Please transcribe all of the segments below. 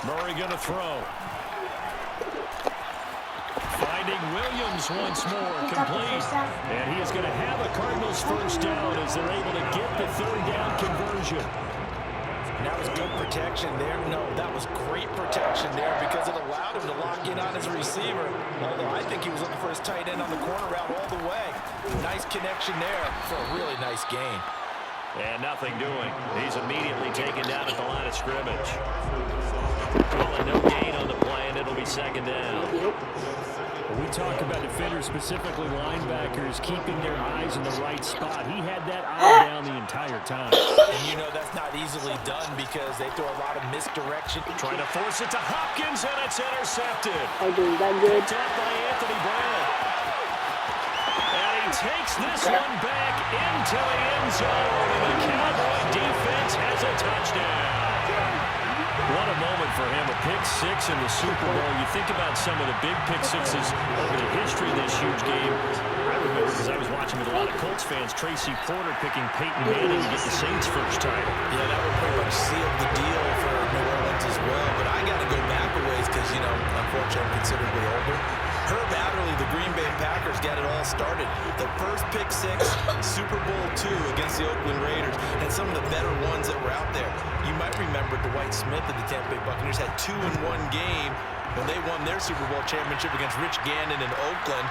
Murray going to throw. Finding Williams once more, complete. And he is going to have a Cardinals first down as they're able to get the third down conversion. And that was good protection there. No, that was great protection there because it allowed him to lock in on his receiver. Although I think he was looking for his tight end on the corner route all the way. Nice connection there for a really nice gain. And nothing doing. He's immediately taken down at the line of scrimmage. Calling no gain on the play, and it'll be second down. When we talk about defenders, specifically linebackers, keeping their eyes in the right spot. He had that eye down the entire time. And you know that's not easily done because they throw a lot of misdirection. Trying to force it to Hopkins, and it's intercepted. Oh, dude, that good. Picked up by Anthony Brown. And he takes this one back into the end zone, and the Cowboy defense has a touchdown. What a moment for him, a pick six in the Super Bowl. You think about some of the big pick sixes over the history of this huge game. I remember because I was watching with a lot of Colts fans, Tracy Porter picking Peyton Manning to get the Saints' first title. Yeah, that would pretty much seal the deal for New Orleans as well. But I got to go back a ways because, you know, unfortunately I'm considerably older. Herb Adderley, the Green Bay Packers, got it all started. The first pick six, Super Bowl II against the Oakland Raiders, and some of the better ones that were out there. You might remember Dwight Smith of the Tampa Bay Buccaneers had 2 in one game when they won their Super Bowl championship against Rich Gannon in Oakland.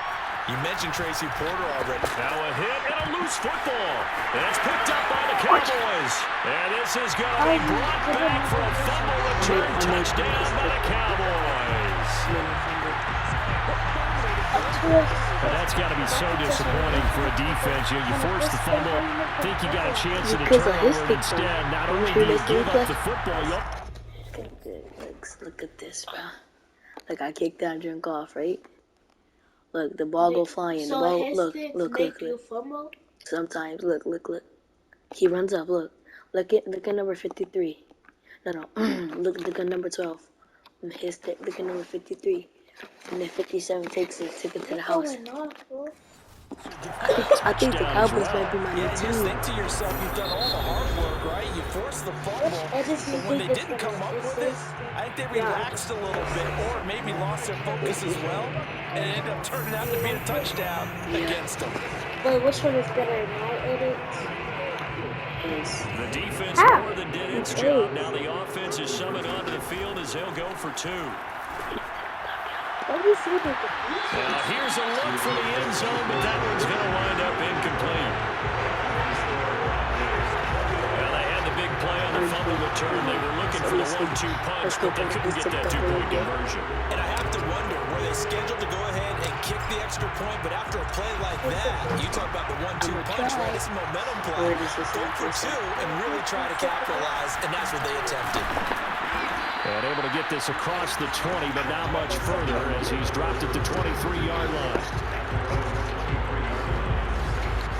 You mentioned Tracy Porter already. Now a hit and a loose football. And it's picked up by the Cowboys. And this is going to be brought back for a fumble return touchdown by the Cowboys. And that's got to be so disappointing for a defense. You force the fumble, think you got a chance at a turnover. Instead, not only do you give up the football, Look at this, bro. Like I kicked that drink off, right? Look, the ball go flying. The ball, look. Sometimes, look. He runs up. Look at number 53. No. look at number 12. Look at number 53. And then 57 takes it to the house. I think the Cowboys might be my new Yeah, team. just think to yourself, you've done all the hard work, right? You forced the fumble, but when they didn't come up with it, I think they relaxed a little bit, or maybe lost their focus as well, and it ended up turning out to be a touchdown against them. But which one is better, my edit? The defense more than did its job. Now the offense is summoned onto the field as they'll go for 2. What do you see with it? Now here's a look for the end zone, but that one's going to wind up incomplete. Well, they had the big play on the fumble return. They were looking for the 1-2 punch, but they couldn't get that 2-point conversion. And I have to wonder, were they scheduled to go ahead and kick the extra point, but after a play like that, you talk about the 1-2 punch, right? It's a momentum play. Go for 2 and really try to capitalize, and that's what they attempted. And able to get this across the 20, but not much further as he's dropped at the 23-yard line.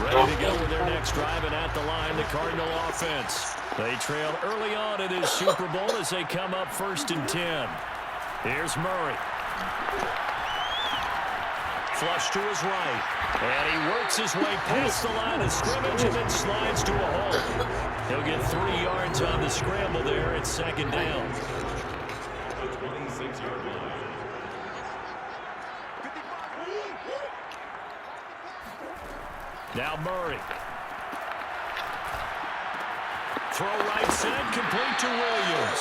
Ready to go with their next drive, and at the line, the Cardinal offense. They trailed early on in this Super Bowl as they come up 1st and 10. Here's Murray. Flush to his right. And he works his way past the line of scrimmage and then slides to a hole. He'll get 3 yards on the scramble there at 2nd down. Now Murray. Throw right side, complete to Williams.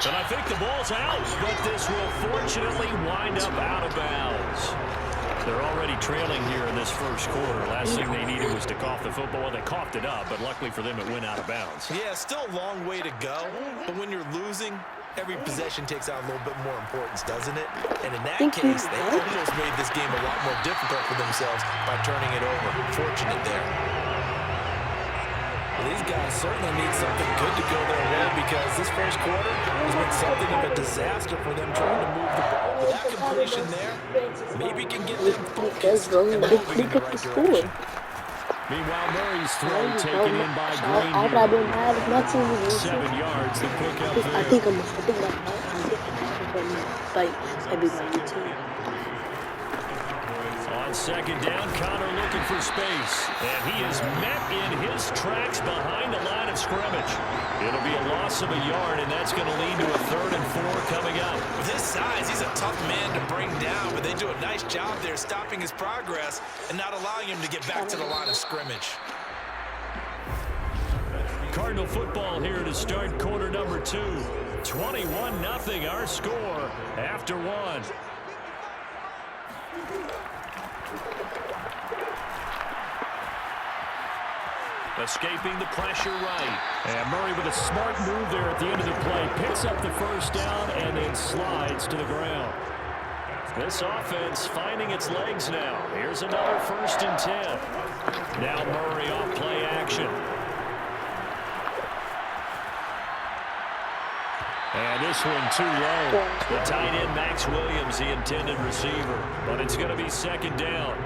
And I think the ball's out, but this will fortunately wind up out of bounds. They're already trailing here in this first quarter. Last thing they needed was to cough the football. They coughed it up, but luckily for them, it went out of bounds. Yeah, still a long way to go. But when you're losing, every possession takes on a little bit more importance, doesn't it? And in that case, they almost made this game a lot more difficult for themselves by turning it over. Fortunate there. Well, these guys certainly need something good to go their way because this first quarter has been something of a disaster for them trying to move the ball. But that completion there maybe can get them focused and moving in the right direction. Meanwhile, Murray's throw taken in by Green. 7 yards, the pick up there. I think might be my new team. On on second down. Connor looking for space. And he is met in his tracks behind the line of scrimmage. It'll be a loss of a yard, and that's going to lead to a 3rd and 4 coming up. With his size, he's a tough man to bring down, but they do a nice job there stopping his progress and not allowing him to get back to the line of scrimmage. Cardinal football here to start quarter number 2. 21-0 our score after 1. Escaping the pressure right. And Murray with a smart move there at the end of the play. Picks up the first down and then slides to the ground. This offense finding its legs now. Here's another 1st and 10. Now Murray off play action. And this one too low. The tight end, Max Williams, the intended receiver. But it's going to be 2nd down.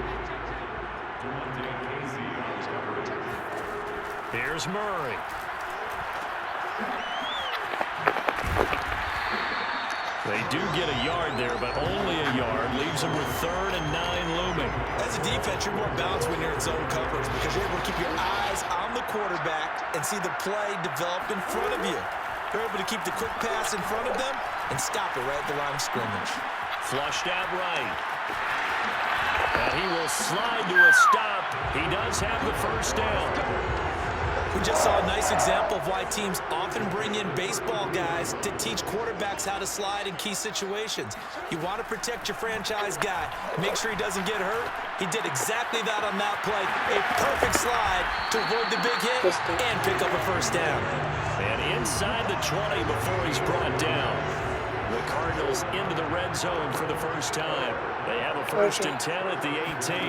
Here's Murray. They do get a yard there, but only a yard. Leaves them with 3rd and 9 looming. As a defense, you're more balanced when you're in zone coverage because you're able to keep your eyes on the quarterback and see the play develop in front of you. You're able to keep the quick pass in front of them and stop it right at the line of scrimmage. Flushed out right. And he will slide to a stop. He does have the 1st down. We just saw a nice example of why teams often bring in baseball guys to teach quarterbacks how to slide in key situations. You want to protect your franchise guy. Make sure he doesn't get hurt. He did exactly that on that play. A perfect slide to avoid the big hit and pick up a 1st down. And inside the 20 before he's brought down. The Cardinals into the red zone for the first time. They have a 1st and 10 at the 18.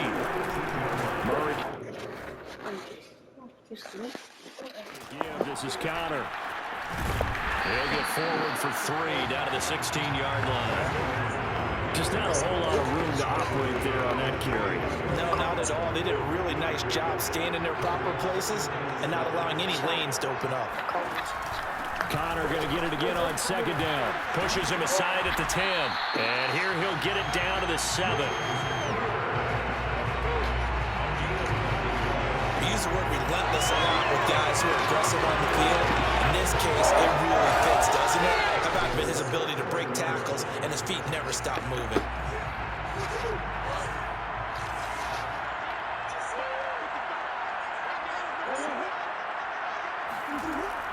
Murray. Yeah, this is Connor. He'll get forward for 3 down to the 16-yard line. Just not a whole lot of room to operate there on that carry. No, not at all. They did a really nice job staying in their proper places and not allowing any lanes to open up. Connor going to get it again on 2nd down. Pushes him aside at the 10. And here he'll get it down to the 7. We use the word relentless a lot with guys who are aggressive on the field. In this case, it really fits, doesn't it? How about his ability to break tackles and his feet never stop moving?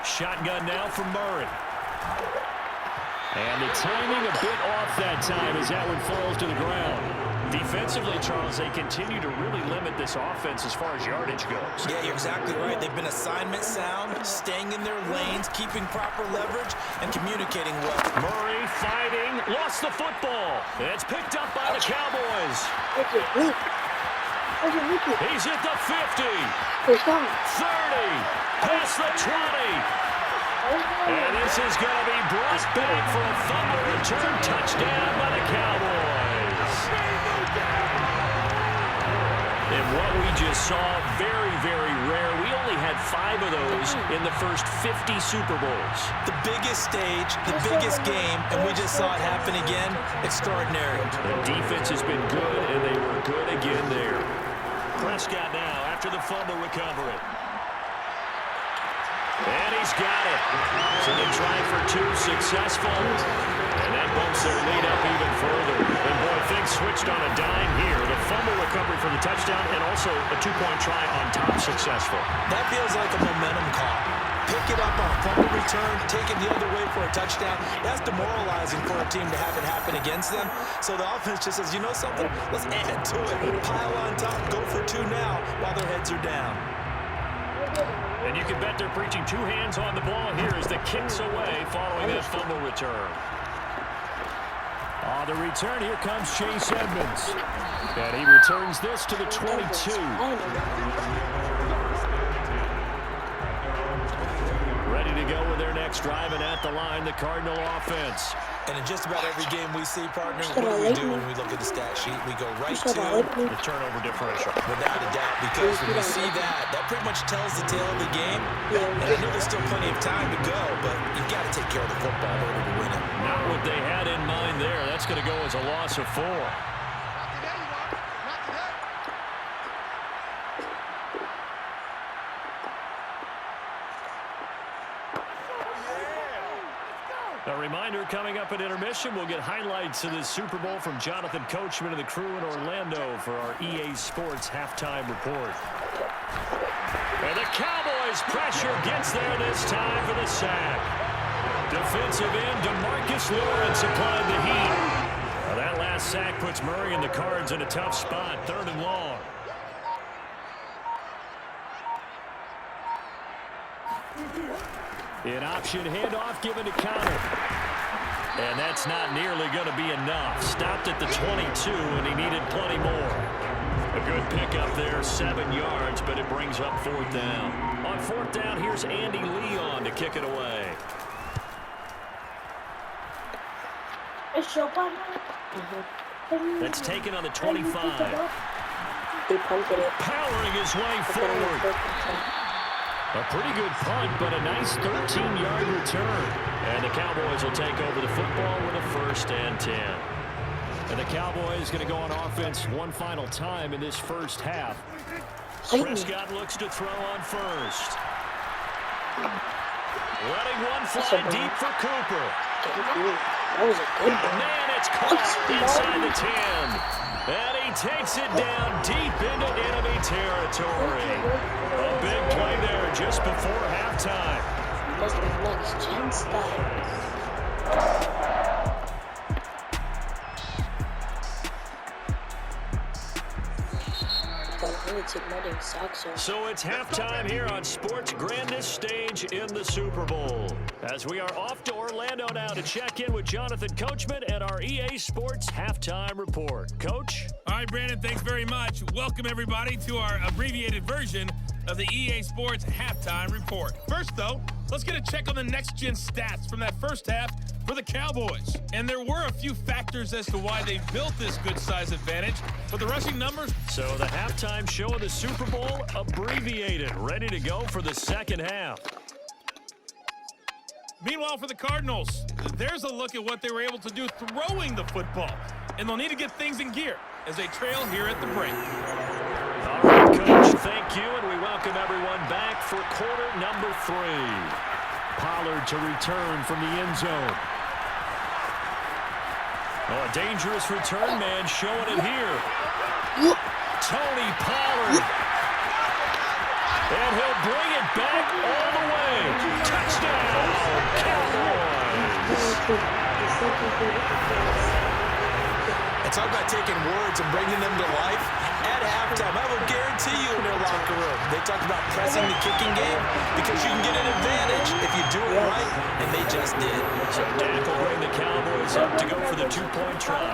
Shotgun now from Murray. And the timing a bit off that time as that one falls to the ground. Defensively, Charles, they continue to really limit this offense as far as yardage goes. Yeah, you're exactly right. They've been assignment sound, staying in their lanes, keeping proper leverage, and communicating well. Murray fighting, lost the football. It's picked up by the Cowboys. He's at the 50, 30, past the 20. And this is going to be brought back for a fumble return touchdown by the Cowboys. And what we just saw, very, very rare. We only had 5 of those in the first 50 Super Bowls. The biggest stage, the biggest game, and we just saw it happen again. Extraordinary. The defense has been good, and they were good again there. Prescott now after the fumble recovery. And he's got it. So they try for 2, successful. And that bumps their lead up even further. And boy, things switched on a dime here. The fumble recovery for the touchdown and also a 2-point try on top successful. That feels like a momentum call. Pick it up on a fumble return, take it the other way for a touchdown. That's demoralizing for a team to have it happen against them. So the offense just says, you know something? Let's add to it. Pile on top, go for 2 now while their heads are down. And you can bet they're preaching 2 hands on the ball here as the kick's away following that fumble return. On the return, here comes Chase Edmonds. And he returns this to the 22. Ready to go with their next drive, and at the line, the Cardinal offense. And in just about every game we see, partner, what do we do when we look at the stat sheet? We go right to the turnover differential. Without a doubt, because when we see that, that pretty much tells the tale of the game. And I know there's still plenty of time to go, but you've got to take care of the football in order to win it. Not what they had in mind there. That's going to go as a loss of 4. reminder, coming up at intermission, we'll get highlights of this Super Bowl from Jonathan Coachman and the crew in Orlando for our EA Sports halftime report. And the Cowboys pressure gets there this time for the sack. Defensive end DeMarcus Lawrence applied the heat. Now that last sack puts Murray and the Cards in a tough spot, 3rd and long. An option handoff given to Connor. And that's not nearly going to be enough. Stopped at the 22, and he needed plenty more. A good pickup there, 7 yards, but it brings up 4th down. On 4th down, here's Andy Leon to kick it away. That's taken on the 25. Powering his way forward. A pretty good punt, but a nice 13-yard return. And the Cowboys will take over the football with a 1st and 10. And the Cowboys going to go on offense one final time in this first half. Prescott looks to throw on first. Letting one fly deep for Cooper. That was a good one. Man, it's caught inside the 10. And he takes it down deep into enemy territory. A big play there just before halftime. That's the next gen style. So it's halftime here on sports' grandest stage in the Super Bowl. As we are off to Orlando now to check in with Jonathan Coachman and our EA Sports halftime report. Coach? All right, Brandon, thanks very much. Welcome, everybody, to our abbreviated version of the EA Sports halftime report. First, though, let's get a check on the next-gen stats from that first half for the Cowboys. And there were a few factors as to why they built this good-size advantage, but the rushing numbers... So the halftime show of the Super Bowl abbreviated, ready to go for the second half. Meanwhile, for the Cardinals, there's a look at what they were able to do throwing the football. And they'll need to get things in gear as they trail here at the break. All right, Coach, thank you, and we welcome everyone back for quarter number 3. Pollard to return from the end zone. Oh, a dangerous return man showing it here. Tony Pollard. And he'll bring it back all the way. Touchdown, Cowboys. It's all about taking words and bringing them to life. At halftime, I will guarantee you in their locker room, they talk about pressing the kicking game because you can get an advantage if you do it right, and they just did. So Dak will bring the Cowboys up to go for the 2-point try.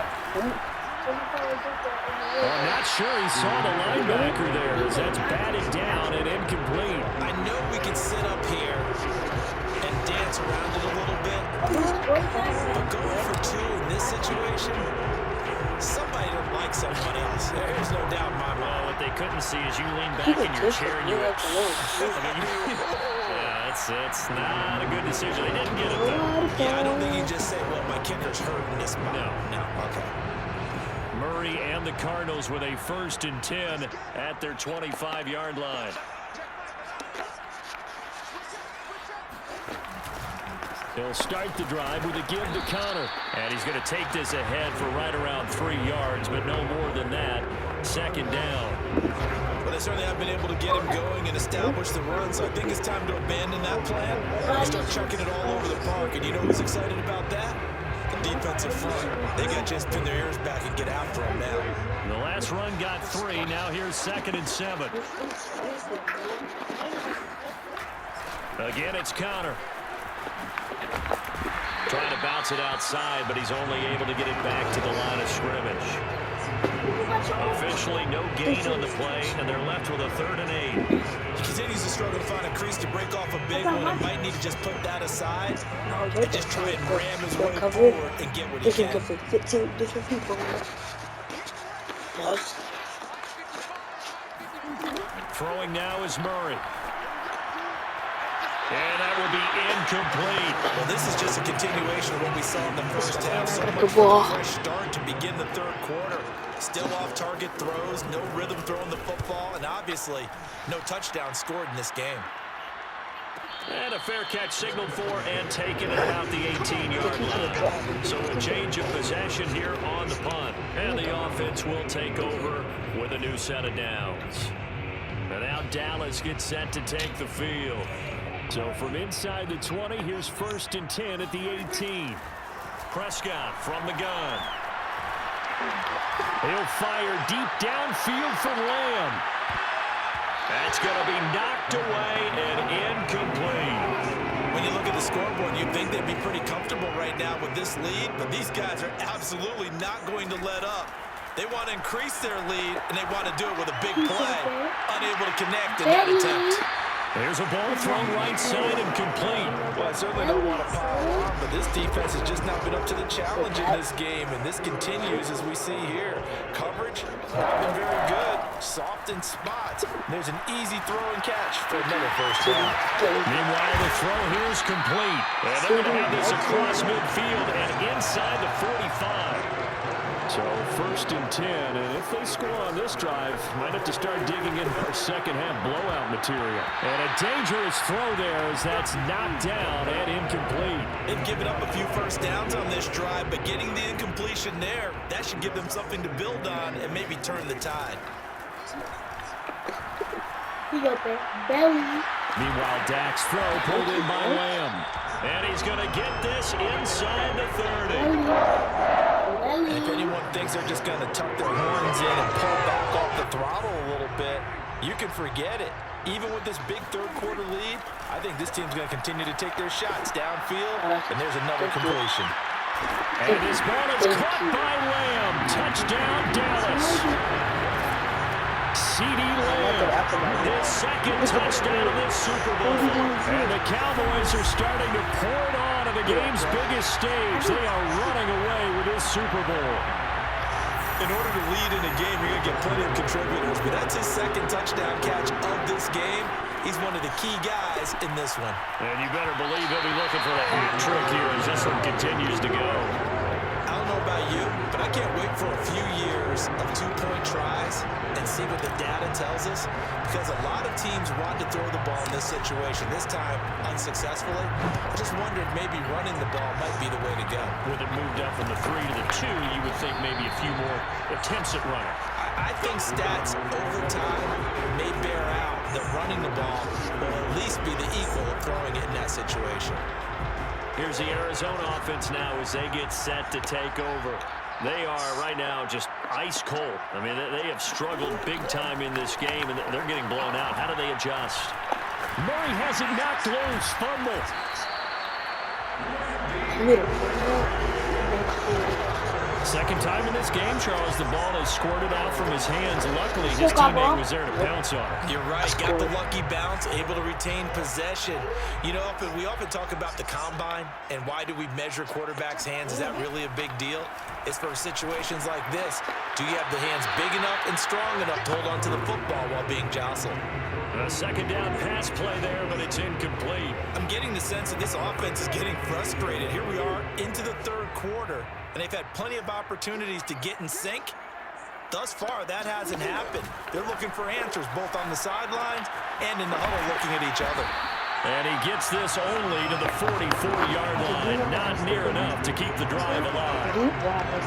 I'm not sure he saw the linebacker there as that's batted down and incomplete. I know we can sit up here and dance around it a little bit, but going for 2 in this situation, somebody don't like someone else. There's no doubt in my mind. Well, what they couldn't see is you lean back in your chair and you went, yeah, it's not a good decision. They didn't get it, though. Yeah, I don't think you just say, well, my kicker's hurt in this spot. No. Okay. Murray and the Cardinals with a 1st and 10 at their 25-yard line. He'll start the drive with a give to Connor. And he's going to take this ahead for right around 3 yards, but no more than that. 2nd down. Well, they certainly have been able to get him going and establish the run, so I think it's time to abandon that plan and start chucking it all over the park. And you know who's excited about that? The defensive front. They got a chance to pin their ears back and get after him now. The last run got 3. Now here's 2nd and 7. Again, it's Connor. Trying to bounce it outside, but he's only able to get it back to the line of scrimmage. Officially no gain on the play, and they're left with a 3rd and 8. He continues to struggle to find a crease to break off a big one. He might need to just put that aside and just try and ram his way forward and get what he can. 15 different people. Throwing now is Murray. And that will be incomplete. Well, this is just a continuation of what we saw in the first half. So much for a fresh start to begin the 3rd quarter. Still off-target throws, no rhythm throwing the football, and obviously no touchdown scored in this game. And a fair catch signaled for and taken at about the 18-yard line. So a change of possession here on the punt. And the offense will take over with a new set of downs. And now Dallas gets set to take the field. So from inside the 20, here's 1st and 10 at the 18. Prescott from the gun. He'll fire deep downfield for Lamb. That's going to be knocked away and incomplete. When you look at the scoreboard, you'd think they'd be pretty comfortable right now with this lead, but these guys are absolutely not going to let up. They want to increase their lead, and they want to do it with a big play. Unable to connect in that attempt. There's a ball thrown right side and complete. Well, I certainly don't want to pile on, but this defense has just not been up to the challenge in this game, and this continues as we see here. Coverage, not been very good. Soft in spots. There's an easy throw and catch for another first down. Meanwhile, the throw here is complete. And they're going to have this across midfield and inside the 45. So 1st and 10, and if they score on this drive, might have to start digging into our second half blowout material. And a dangerous throw there as that's knocked down and incomplete. They've given up a few first downs on this drive, but getting the incompletion there, that should give them something to build on and maybe turn the tide. Meanwhile, Dak's throw pulled in by Lamb. And he's going to get this inside the 30. And if anyone thinks they're just going to tuck their horns in and pull back off the throttle a little bit, you can forget it. Even with this big third-quarter lead, I think this team's going to continue to take their shots downfield, and there's another completion. And this ball is caught by Lamb. Touchdown, Dallas. C.D. Lamb, his second touchdown of this Super Bowl. And the Cowboys are starting to pour it on at the game's biggest stage. They are running away with this Super Bowl. In order to lead in a game, you're going to get plenty of contributors, but that's his second touchdown catch of this game. He's one of the key guys in this one. And you better believe he'll be looking for the hat trick here as this one continues to go. I don't know about you, but I can't wait for a few years of two-point tries and see what the data tells us, because a lot of teams want to throw the ball in this situation, this time unsuccessfully. I just wondered maybe running the ball might be the way to go. With it moved up from the 3 to the 2, you would think maybe a few more attempts at running. I think stats over time may bear out that running the ball will at least be the equal of throwing it in that situation. Here's the Arizona offense now as they get set to take over. They are right now just ice cold. I mean, they have struggled big time in this game, and they're getting blown out. How do they adjust? Murray has it knocked loose. Fumble. Second time in this game, Charles, the ball has squirted out from his hands. Luckily, his teammate was there to pounce on it. You're right. Got the lucky bounce, able to retain possession. You know, we often talk about the combine and why do we measure quarterbacks' hands. Is that really a big deal? It's for situations like this. Do you have the hands big enough and strong enough to hold on to the football while being jostled? A second down pass play there, but it's incomplete. I'm getting the sense that this offense is getting frustrated. Here we are into the third quarter, and they've had plenty of opportunities to get in sync. Thus far, that hasn't happened. They're looking for answers both on the sidelines and in the huddle looking at each other. And he gets this only to the 44-yard line. Not near enough to keep the drive alive.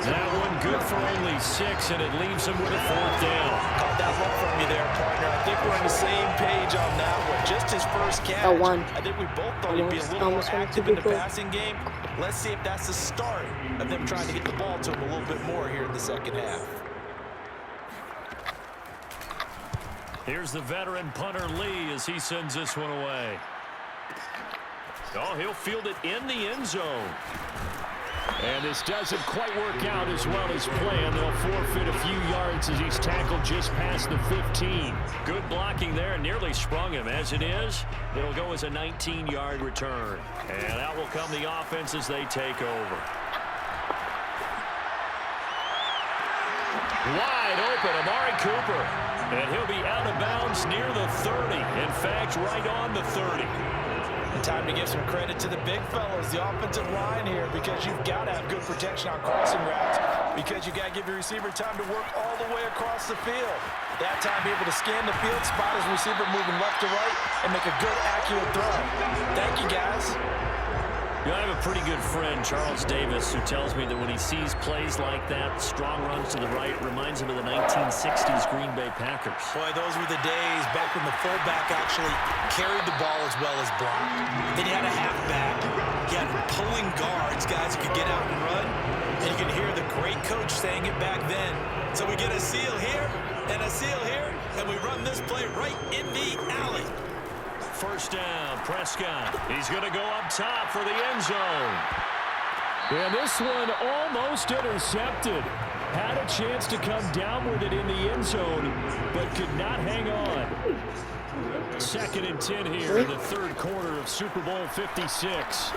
That one good for only 6, and it leaves him with a 4th down. Caught that one from you there, partner. I think we're on the same page on that one. Just his first catch. I think we both thought he'd be a little more active in the passing game. Let's see if that's the start of them trying to get the ball to him a little bit more here in the second half. Here's the veteran punter Lee as he sends this one away. Oh, he'll field it in the end zone. And this doesn't quite work out as well as planned. They'll forfeit a few yards as he's tackled just past the 15. Good blocking there, nearly sprung him. As it is, it'll go as a 19-yard return. And out will come the offense as they take over. Wide open, Amari Cooper. And he'll be out of bounds near the 30. In fact, right on the 30. Time to give some credit to the big fellas, the offensive line here, because you've got to have good protection on crossing routes, because you've got to give your receiver time to work all all the way across the field. That time, be able to scan the field, spot his receiver moving left to right, and make a good, accurate throw. Thank you, guys. You know, I have a pretty good friend, Charles Davis, who tells me that when he sees plays like that, strong runs to the right, reminds him of the 1960s Green Bay Packers. Boy, those were the days back when the fullback actually carried the ball as well as blocked. Then you had a halfback. You had pulling guards, guys who could get out and run. And you can hear the great coach saying it back then. So we get a seal here and a seal here, and we run this play right in the alley. First down, Prescott. He's going to go up top for the end zone. And this one almost intercepted. Had a chance to come down with it in the end zone, but could not hang on. 2nd and 10 here in the third quarter of Super Bowl 56.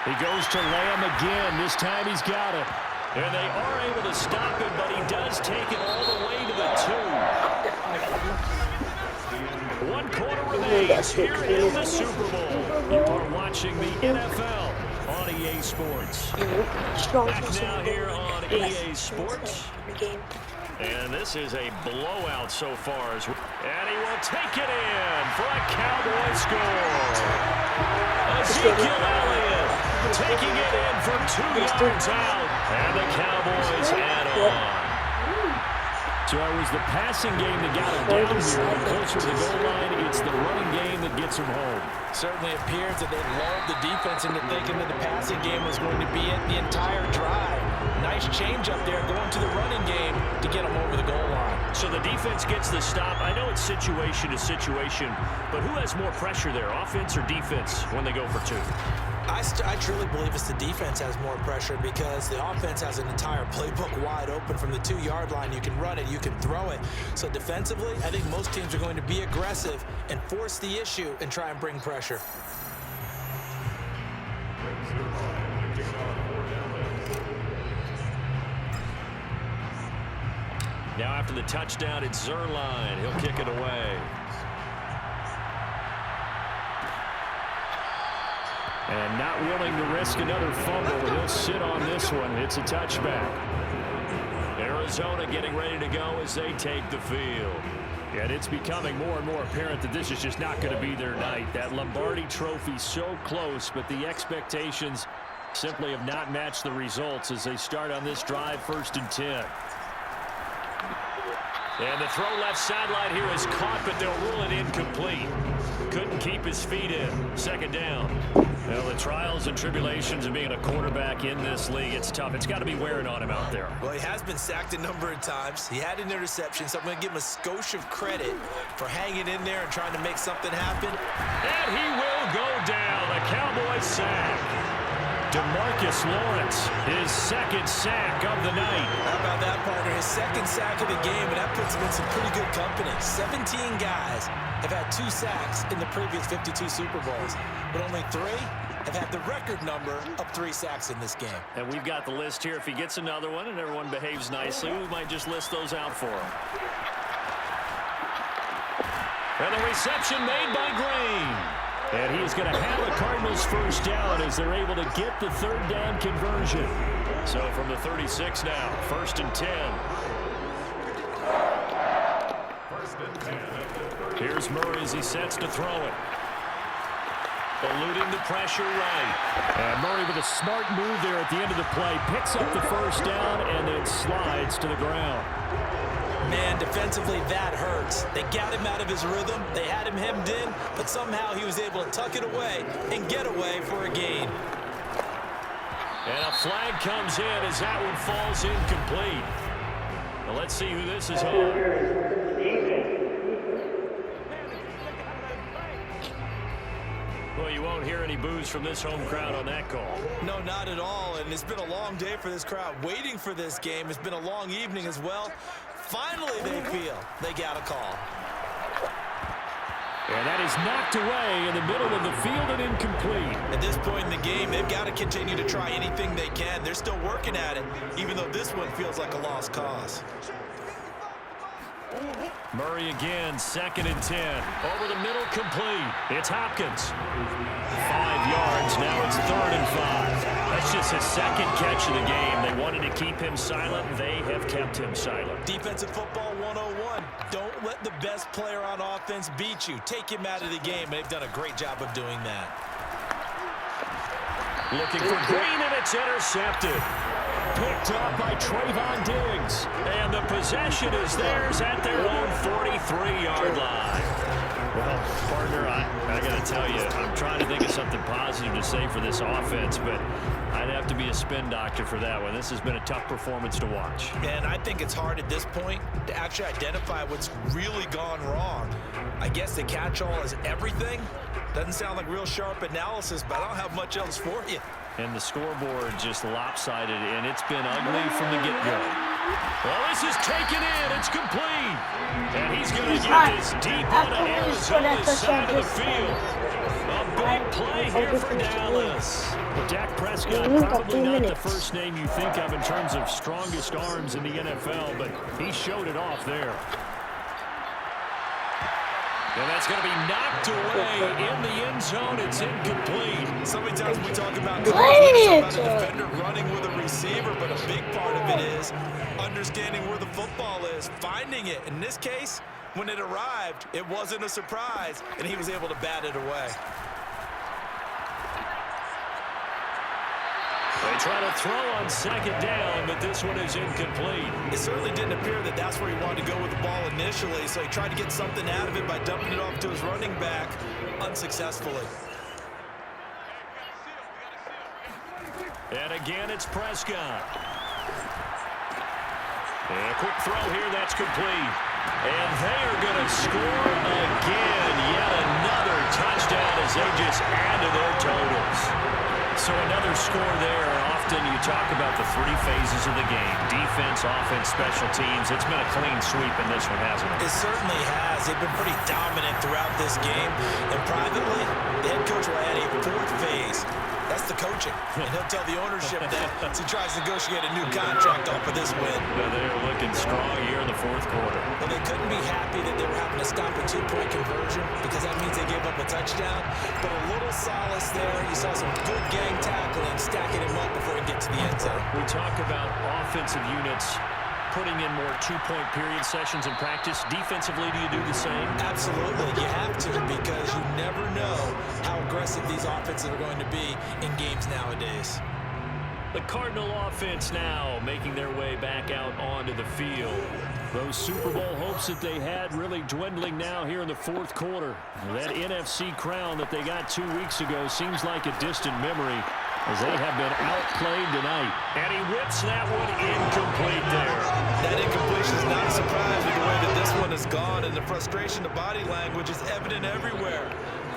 He goes to Lamb again. This time he's got it. And they are able to stop him, but he does take it all the way to the 2. 1 quarter remains here in the Super Bowl. You are watching the NFL on EA Sports. Back now here on EA Sports. And this is a blowout so far. And he will take it in for a Cowboy score. Ezekiel Elliott taking it in for 2 yards out. And the Cowboys add on. So it was the passing game that got him down here. But closer to the goal line, it's the running game that gets him home. Certainly appears that they lulled the defense into thinking that the passing game was going to be it the entire drive. Nice change up there going to the running game to get him over the goal line. So the defense gets the stop. I know it's situation to situation, but who has more pressure there, offense or defense, when they go for 2? I truly believe it's the defense has more pressure because the offense has an entire playbook wide open from the 2-yard line. You can run it, you can throw it. So defensively, I think most teams are going to be aggressive and force the issue and try and bring pressure. Now after the touchdown, it's Zerline. He'll kick it away. And not willing to risk another fumble. He'll sit on this one. It's a touchback. Arizona getting ready to go as they take the field. And it's becoming more and more apparent that this is just not going to be their night. That Lombardi trophy so close, but the expectations simply have not matched the results as they start on this drive, 1st and 10. And the throw left sideline here is caught, but they'll rule it incomplete. Couldn't keep his feet in. 2nd down. Well, the trials and tribulations of being a quarterback in this league, it's tough. It's got to be wearing on him out there. Well, he has been sacked a number of times. He had an interception, so I'm going to give him a skosh of credit for hanging in there and trying to make something happen. And he will go down. A Cowboys sack. DeMarcus Lawrence, his 2nd sack of the night. How about that, partner? His 2nd sack of the game, and that puts him in some pretty good company. 17 guys have had 2 sacks in the previous 52 Super Bowls, but only 3 have had the record number of 3 sacks in this game. And we've got the list here. If he gets another one and everyone behaves nicely, we might just list those out for him. And the reception made by Green. And he is going to have the Cardinals' 1st down as they're able to get the 3rd down conversion. So from the 36 now, 1st and 10. Here's Murray as he sets to throw it. Eluding the pressure right. And Murray with a smart move there at the end of the play. Picks up the 1st down and then slides to the ground. Man, defensively, that hurts. They got him out of his rhythm. They had him hemmed in, but somehow he was able to tuck it away and get away for a gain. And a flag comes in as that one falls incomplete. Well, let's see who this is on. Well, you won't hear any boos from this home crowd on that call. No, not at all, and it's been a long day for this crowd waiting for this game. It's been a long evening as well. Finally, they feel they got a call. And that is knocked away in the middle of the field and incomplete. At this point in the game, they've got to continue to try anything they can. They're still working at it, even though this one feels like a lost cause. Murray again, 2nd and 10. Over the middle, complete. It's Hopkins. 5 yards. Now it's 3rd and 5. That's just his 2nd catch of the game. They wanted to keep him silent. They have kept him silent. Defensive football 101. Don't let the best player on offense beat you. Take him out of the game. They've done a great job of doing that. Looking for Green, and it's intercepted. Picked up by Trayvon Diggs. And the possession is theirs at their own 43-yard line. Well, partner, I got to tell you, I'm trying to think of something positive to say for this offense, but I'd have to be a spin doctor for that one. This has been a tough performance to watch. And I think it's hard at this point to actually identify what's really gone wrong. I guess the catch-all is everything. Doesn't sound like real sharp analysis, but I don't have much else for you. And the scoreboard just lopsided, and it's been ugly from the get-go. Well, this is taken in. It's complete. And he's going to get this deep on Arizona's side of the field. A big play here for Dallas. Well, Dak Prescott, probably not the first name you think of in terms of strongest arms in the NFL, but he showed it off there. And that's going to be knocked away in the end zone. It's incomplete. So many times we talk about a defender running with a receiver, but a big part of it is understanding where the football is, finding it. In this case, when it arrived, it wasn't a surprise, and he was able to bat it away. They try to throw on 2nd down, but this one is incomplete. It certainly didn't appear that that's where he wanted to go with the ball initially, so he tried to get something out of it by dumping it off to his running back unsuccessfully. And again, it's Prescott. And a quick throw here, that's complete. And they are going to score again. Yet another touchdown as they just add to their totals. So another score there. Often you talk about the 3 phases of the game. Defense, offense, special teams. It's been a clean sweep in this one, hasn't it? It certainly has. They've been pretty dominant throughout this game. And privately, the head coach will add a 4th phase. That's the coaching. And he'll tell the ownership that as he tries to negotiate a new contract off of this win. Yeah, they're looking strong here in the 4th quarter. Well, they couldn't be happy that they were having to stop a 2-point conversion because that means they gave up a touchdown. But a little solace there. You saw some good gang tackling, stacking him up before he gets to the end zone. We talk about offensive units putting in more 2-point period sessions in practice. Defensively, do you do the same? Absolutely. You have to, because you never know how aggressive these offenses are going to be in games nowadays. The Cardinal offense now making their way back out onto the field. Those Super Bowl hopes that they had really dwindling now here in the 4th quarter. That NFC crown that they got 2 weeks ago seems like a distant memory as they have been outplayed tonight. And he whips that one incomplete there. That incompletion is not a surprise with the way that this one has gone, and the frustration, the body language is evident everywhere.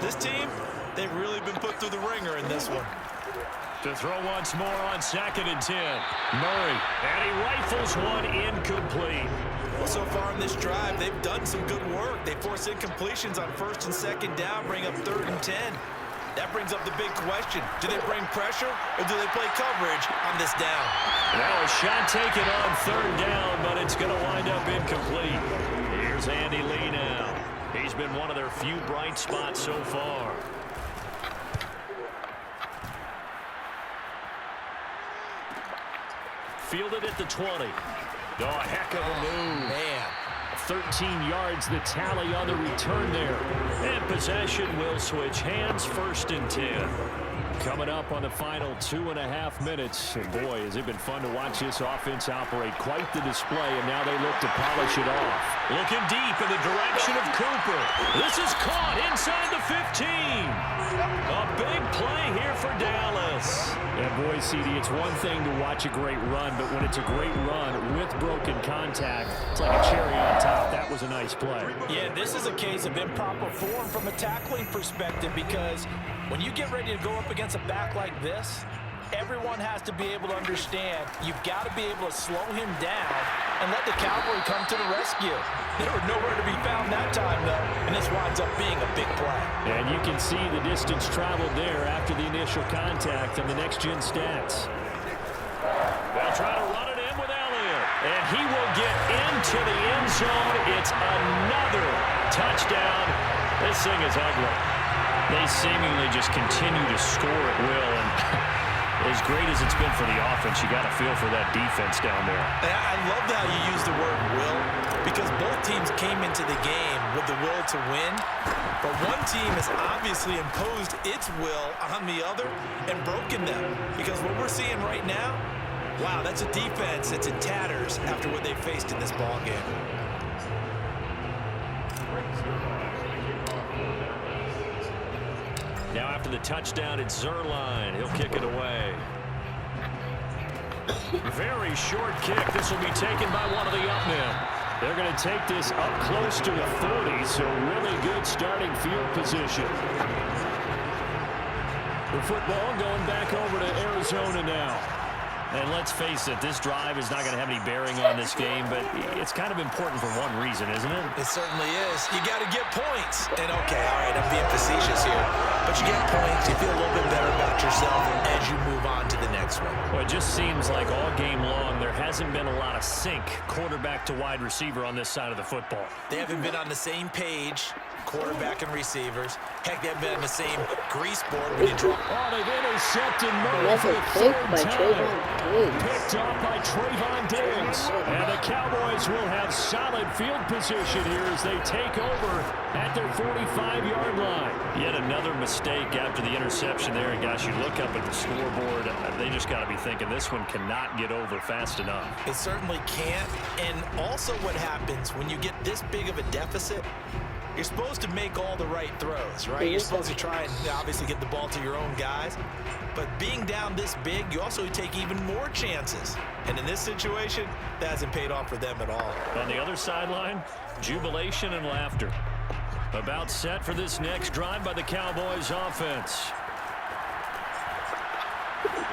This team, they've really been put through the ringer in this one. To throw once more on 2nd and 10. Murray, and he rifles one incomplete. Well, so far in this drive, they've done some good work. They force incompletions on 1st and 2nd down, bring up 3rd and 10. That brings up the big question. Do they bring pressure or do they play coverage on this down? Now a shot taken on 3rd down, but it's going to wind up incomplete. Here's Andy Lee now. He's been one of their few bright spots so far. Fielded at the 20. Oh, a heck of a move. Man. 13 yards, the tally on the return there. And possession will switch hands, 1st and 10. Coming up on the final 2.5 minutes. And boy, has it been fun to watch this offense operate. Quite the display, and now they look to polish it off. Looking deep in the direction of Cooper. This is caught inside the 15. A big play here for Dallas. And boy, CD, it's one thing to watch a great run, but when it's a great run with broken contact, it's like a cherry on top. That was a nice play. Yeah, this is a case of improper form from a tackling perspective, because when you get ready to go up against a back like this, everyone has to be able to understand you've got to be able to slow him down and let the cavalry come to the rescue. They were nowhere to be found that time, though, and this winds up being a big play. And you can see the distance traveled there after the initial contact on the next-gen stats. They'll try to run it in with Elliott, and he will get into the end zone. It's This thing is ugly. They seemingly just continue to score at will, and as great as it's been for the offense, you got to feel for that defense down there. I love how you use the word will, because both teams came into the game with the will to win, but one team has obviously imposed its will on the other and broken them, because what we're seeing right now, wow, that's a defense that's in tatters after what they faced in this ball game. Now after the touchdown, it's Zerline. He'll kick it away. Very short kick. This will be taken by one of the up men. They're going to take this up close to the 30, so really good starting field position. The football going back over to Arizona now. And let's face it, this drive is not going to have any bearing on this game, but it's kind of important for one reason, isn't it? It certainly is. You got to get points. And, okay, all right, I'm being facetious here, but you get points, you feel a little bit better about yourself as you move on to the next one. Well, it just seems like all game long there hasn't been a lot of sync quarterback to wide receiver on this side of the football. They haven't been on the same page, quarterback and receivers. Heck, they haven't been on the same grease board when you drop. Oh, they've intercepted Murray for the third time. Picked off by Trayvon Diggs. And the Cowboys will have solid field position here as they take over at their 45-yard line. Yet another mistake after the interception there. And guys, you look up at the scoreboard, they just got to be thinking this one cannot get over fast enough. It certainly can't. And also what happens when you get this big of a deficit, you're supposed to make all the right throws, right? You're supposed to try and obviously get the ball to your own guys. But being down this big, you also take even more chances. And in this situation, that hasn't paid off for them at all. On the other sideline, jubilation and laughter. About set for this next drive by the Cowboys offense.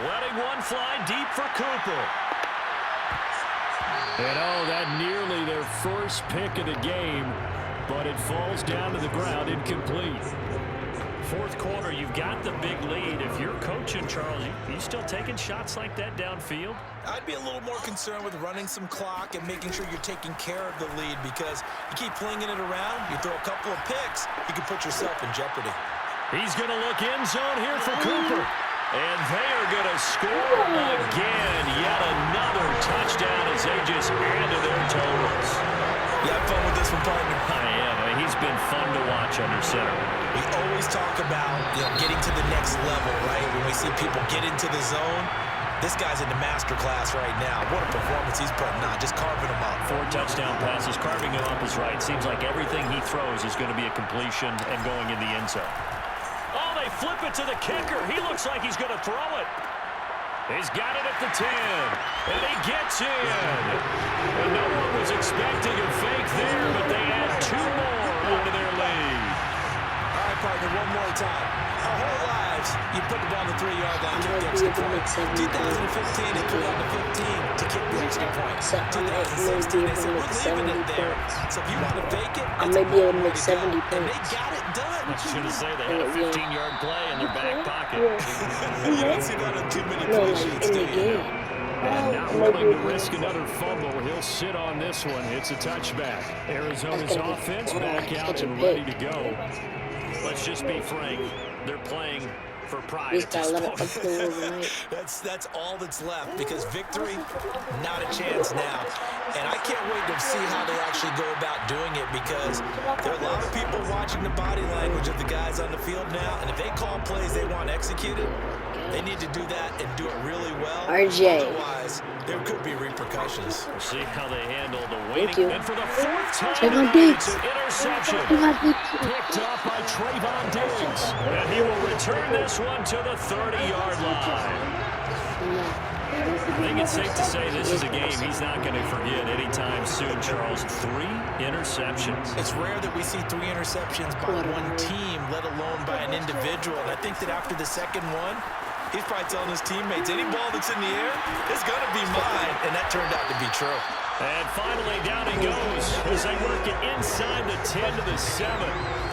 Letting one fly deep for Cooper. And oh, that nearly their first pick of the game, but it falls down to the ground incomplete. Fourth quarter, you've got the big lead. If you're coaching, Charles, you still taking shots like that downfield? I'd be a little more concerned with running some clock and making sure you're taking care of the lead, because you keep flinging it around, you throw a couple of picks, you can put yourself in jeopardy. He's going to look end zone here for Cooper. And they are going to score again. Yet another touchdown as they just add to their totals. You have fun with this one, partner? I am. I mean, he's been fun to watch under center. We always talk about, getting to the next level, right? When we see people get into the zone, this guy's in the master class right now. What a performance he's putting on, just carving them up. 4 touchdown passes, carving him up is right. Seems like everything he throws is going to be a completion and going in the end zone. Oh, they flip it to the kicker. He looks like he's going to throw it. He's got it at the 10, and he gets in. And no one was expecting a fake there, but they add 2 more onto their lead. All right, partner, one more time. Our whole lives, you put the ball on the 3-yard line, kick the extra point. 2015, they put it on the 15 to kick the extra point. 2016, they said, we're leaving it there. So if you want to fake it, I may be able to make 70 points. And they got it done. I should have said they had a 15-yard play in their back pocket. You don't see that on too many play sheets, in do the you? game. And not willing to risk another fumble. He'll sit on this one. It's a touchback. Arizona's offense back out and ready to go. Let's just be frank. They're playing for pride at this point. That's all that's left, because victory, not a chance now. And I can't wait to see how they actually go about doing it, because there are a lot of people watching the body language of the guys on the field now, and if they call plays they want executed, they need to do that and do it really well. RJ. Otherwise, there could be repercussions. We'll see how they handle the waiting. And for the 4th time Trayvon tonight, Diggs. it's an interception. Picked up by Trayvon Diggs. And he will return this one to the 30-yard line. I think it's safe to say this is a game he's not going to forget anytime soon, Charles. 3 interceptions. It's rare that we see 3 interceptions by one team, let alone by an individual. And I think that after the second one, he's probably telling his teammates, any ball that's in the air, it's going to be mine. And that turned out to be true. And finally, down he goes as they work it inside the 10 to the 7.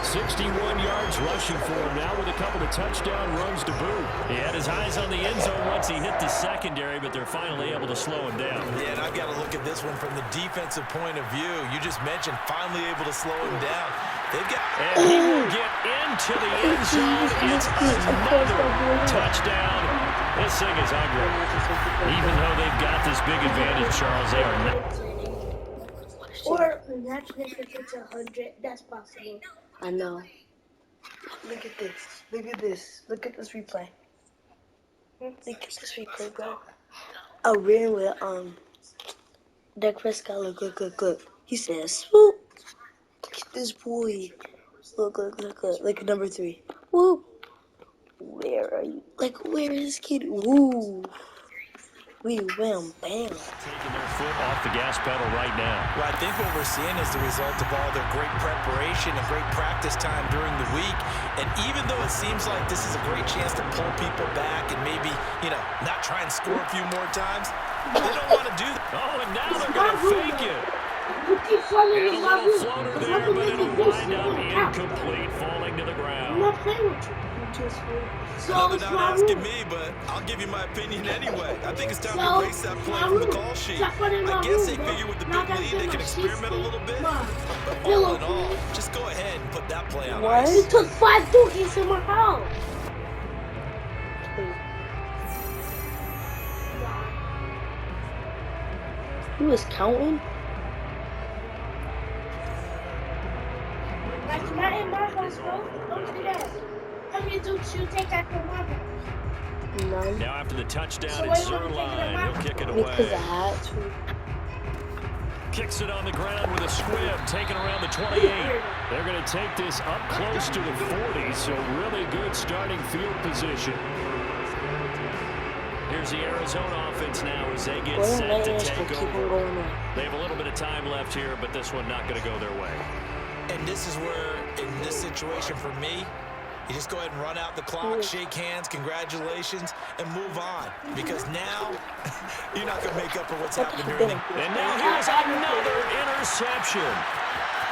61 yards rushing for him now with a couple of touchdown runs to boot. He had his eyes on the end zone once he hit the secondary, but they're finally able to slow him down. Yeah, and I've got to look at this one from the defensive point of view. You just mentioned finally able to slow him down. They've got... And he will get into the end zone. It's another touchdown. This thing is ugly. Even though they've got this big advantage, Charles, they are not. Or imagine if it gets 100. That's possible. I know. Look at this. Look at this. Look at this replay. Look at this replay, bro. I ran with Dak Prescott. Look. He said, swoop. Look at this boy. Look. Look at number 3. Whoop. Where are you? Like, where is this kid? Woo. We wham, bam. Taking their foot off the gas pedal right now. Well, I think what we're seeing is the result of all their great preparation and great practice time during the week. And even though it seems like this is a great chance to pull people back and maybe, not try and score a few more times, they don't want to do that. Oh, and now they're going to fake it. You keep falling And a little floater there, but it'll wind up incomplete, falling to the I'm ground. not playing with you. No, they're not asking me, but I'll give you my opinion anyway. I think it's time to erase that play from the call sheet. I guess they figure with the big lead they can experiment a little bit. But all in all, just go ahead and put that play on ice. You took 5 dookies in my house. He was counting? That's not in my house, bro. Don't do that. How many dukes you take out from my house? None. Now after the touchdown, So it's why you wanna take it Zerline. out? He'll kick it Because I away. had to. Kicks it on the ground with a squib, taken around the 28. They're going to take this up close to the 40, so really good starting field position. Here's the Arizona offense now as they get set to take over. They have a little bit of time left here, but this one not going to go their way. And this is where, in this situation for me, you just go ahead and run out the clock, shake hands, congratulations, and move on. Because now, you're not going to make up for what's happened during the... And now here's another interception.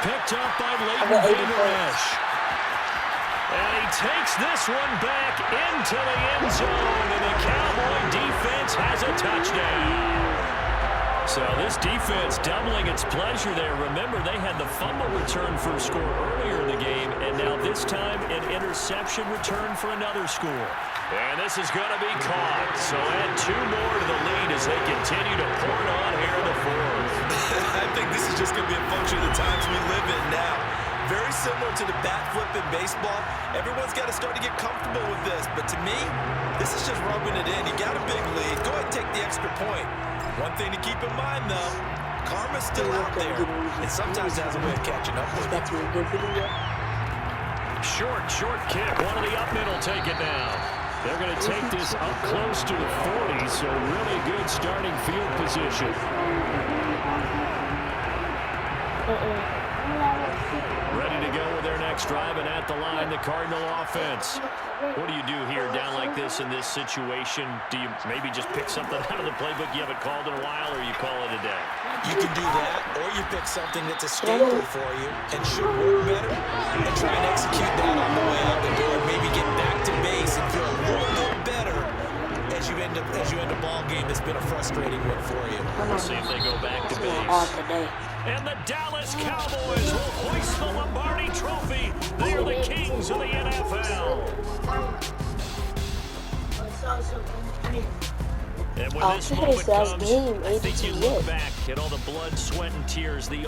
Picked up by Leighton Vander Esch. And he takes this one back into the end zone, and the Cowboy defense has a touchdown. So this defense doubling its pleasure there. Remember, they had the fumble return for a score earlier in the game, and now this time an interception return for another score. And this is going to be caught. So add 2 more to the lead as they continue to pour it on here in the 4th. I think this is just going to be a function of the times we live in now. Very similar to the bat flip in baseball. Everyone's got to start to get comfortable with this. But to me, this is just rubbing it in. You got a big lead. Go ahead and take the extra point. One thing to keep in mind, though, karma's still out there. And sometimes has a way of catching up with it. Short kick. One of the up middle take it down. They're going to take this up close to the 40, so really good starting field position. Ready to go with their next drive, and at the line, the Cardinal offense. What do you do here down like this in this situation? Do you maybe just pick something out of the playbook you haven't called in a while, or you call it a day? You can do that, or you pick something that's a staple for you and should work better, and try and execute that on the way out the door. Maybe get back to base and feel a little bit better as you end a ball game that's been a frustrating one for you. We'll see if they go back to base. And the Dallas Cowboys will hoist the Lombardi Trophy. They are the kings of the NFL. And when this moment comes, I think you look back at all the blood, sweat, and tears the